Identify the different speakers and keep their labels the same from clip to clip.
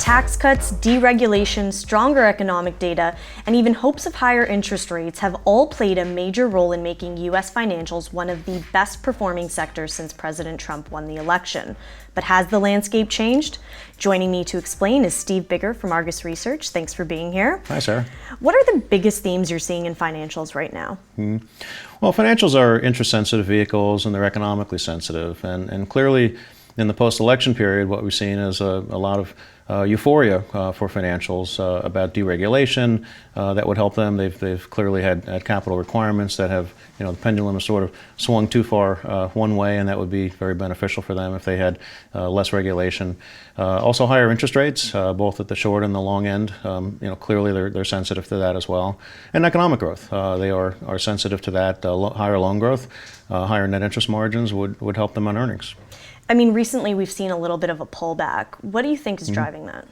Speaker 1: Tax cuts, deregulation, stronger economic data, and even hopes of higher interest rates have all played a major role in making U.S. financials one of the best performing sectors since President Trump won the election. But has the landscape changed? Joining me to explain is Steve Biggar from Argus Research. Thanks for being here.
Speaker 2: Hi, Sarah.
Speaker 1: What are the biggest themes you're seeing in financials right now?
Speaker 2: Well, financials are interest-sensitive vehicles, and they're economically sensitive. And clearly, in the post-election period, what we've seen is a lot of euphoria for financials about deregulation that would help them. They've clearly had capital requirements that have, the pendulum has sort of swung too far one way, and that would be very beneficial for them if they had less regulation. Also, higher interest rates, both at the short and the long end. Clearly they're sensitive to that as well. And economic growth, they are sensitive to that. Higher loan growth, higher net interest margins would help them on earnings.
Speaker 1: I mean, recently we've seen a little bit of a pullback. What do you think is driving that?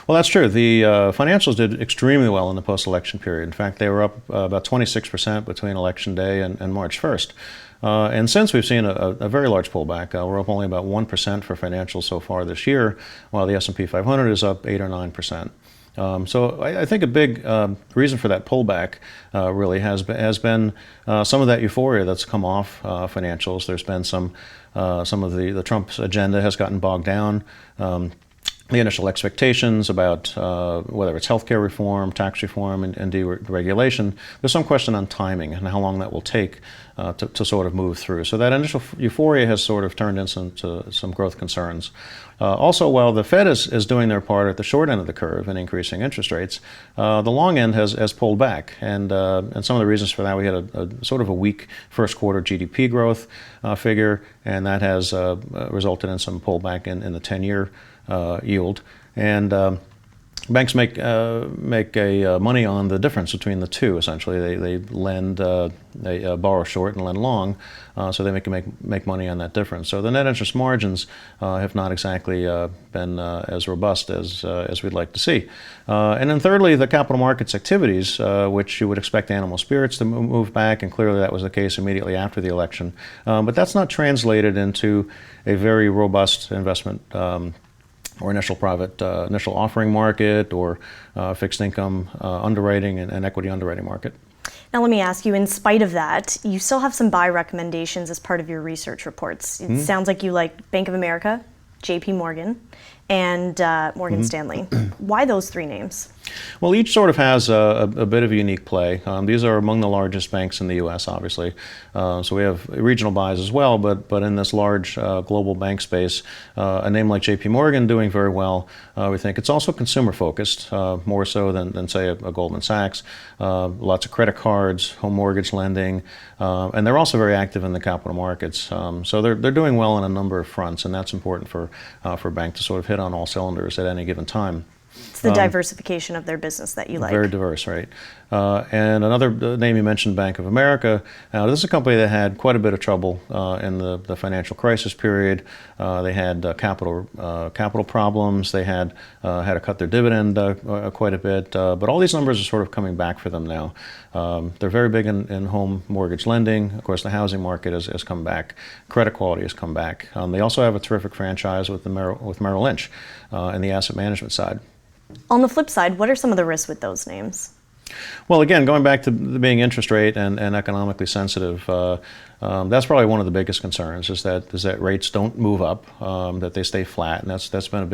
Speaker 2: Well, that's true. The financials did extremely well in the post-election period. In fact, they were up about 26% between Election Day and March 1st. And since we've seen a very large pullback, we're up only about 1% for financials so far this year, while the S&P 500 is up 8 or 9%. So I think a big reason for that pullback really has been some of that euphoria that's come off financials. There's been some of the Trump's agenda has gotten bogged down. The initial expectations about whether it's healthcare reform, tax reform, and deregulation, there's some question on timing and how long that will take to sort of move through. So that initial euphoria has sort of turned into some growth concerns. Also, while the Fed is doing their part at the short end of the curve and increasing interest rates, the long end has pulled back. And some of the reasons for that, we had a sort of a weak first quarter GDP growth figure, and that has resulted in some pullback in the 10-year yield, and banks make money on the difference between the two. Essentially, they borrow short and lend long, so they make money on that difference. So the net interest margins have not exactly been as robust as we'd like to see. And then thirdly, the capital markets activities, which you would expect animal spirits to move back, and clearly that was the case immediately after the election. But that's not translated into a very robust investment or initial offering market, or fixed income underwriting and equity underwriting market.
Speaker 1: Now let me ask you, in spite of that, you still have some buy recommendations as part of your research reports. It sounds like you like Bank of America, JP Morgan, and Morgan Stanley. Why those three names?
Speaker 2: Well, each sort of has a bit of a unique play. These are among the largest banks in the U.S., obviously. So we have regional buys as well, but in this large global bank space, a name like JP Morgan doing very well. We think it's also consumer focused, more so than say, a Goldman Sachs. Lots of credit cards, home mortgage lending, and they're also very active in the capital markets. So they're doing well on a number of fronts, and that's important for a bank to sort of hit on all cylinders at any given time.
Speaker 1: It's the diversification of their business that you like.
Speaker 2: Very diverse, right? And another name you mentioned, Bank of America. This is a company that had quite a bit of trouble in the financial crisis period. They had capital problems. They had to cut their dividend quite a bit. But all these numbers are sort of coming back for them now. They're very big in home mortgage lending. Of course, the housing market has come back. Credit quality has come back. They also have a terrific franchise with Merrill Lynch in the asset management side.
Speaker 1: On the flip side, what are some of the risks with those names?
Speaker 2: Well, again, going back to being interest rate and economically sensitive, that's probably one of the biggest concerns is that rates don't move up, that they stay flat, and that's been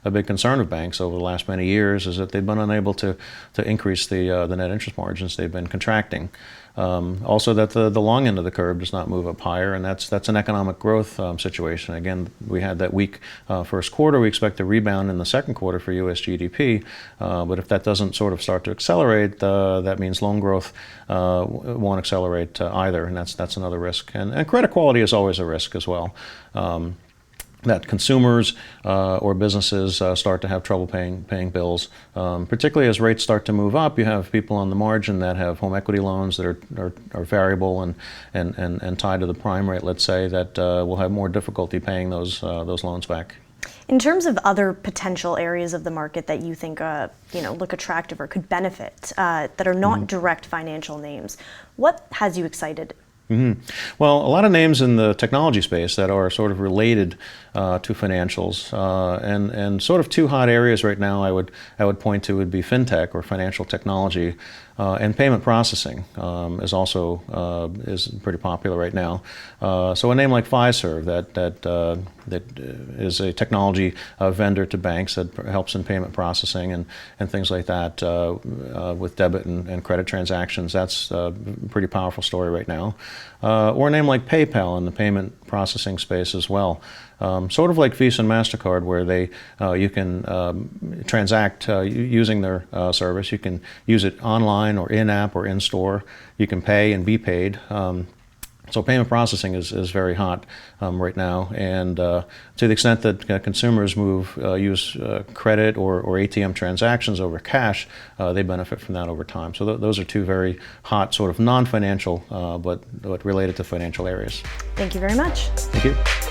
Speaker 2: a big concern of banks over the last many years, is that they've been unable to increase the net interest margins. They've been contracting. Also, that the long end of the curve does not move up higher, and that's an economic growth situation. Again, we had that weak first quarter. We expect a rebound in the second quarter for U.S. GDP, but if that doesn't sort of start to accelerate, that means loan growth won't accelerate either, and that's another risk. And credit quality is always a risk as well. That consumers or businesses start to have trouble paying bills. Particularly as rates start to move up, you have people on the margin that have home equity loans that are variable and tied to the prime rate, let's say, that will have more difficulty paying those loans back.
Speaker 1: In terms of other potential areas of the market that you think look attractive or could benefit that are not direct financial names, what has you excited
Speaker 2: Well, a lot of names in the technology space that are sort of related to financials, and sort of two hot areas right now I would point to would be fintech or financial technology, and payment processing is also is pretty popular right now. So a name like Fiserv that is a technology vendor to banks that helps in payment processing and things like that with debit and credit transactions. That's a pretty powerful story right now. Or a name like PayPal in the payment processing space as well. Sort of like Visa and MasterCard, where you can transact using their service. You can use it online or in-app or in-store. You can pay and be paid. So payment processing is very hot right now, and to the extent that consumers use credit or ATM transactions over cash, they benefit from that over time. So those are two very hot sort of non-financial but related to financial areas.
Speaker 1: Thank you very much.
Speaker 2: Thank you.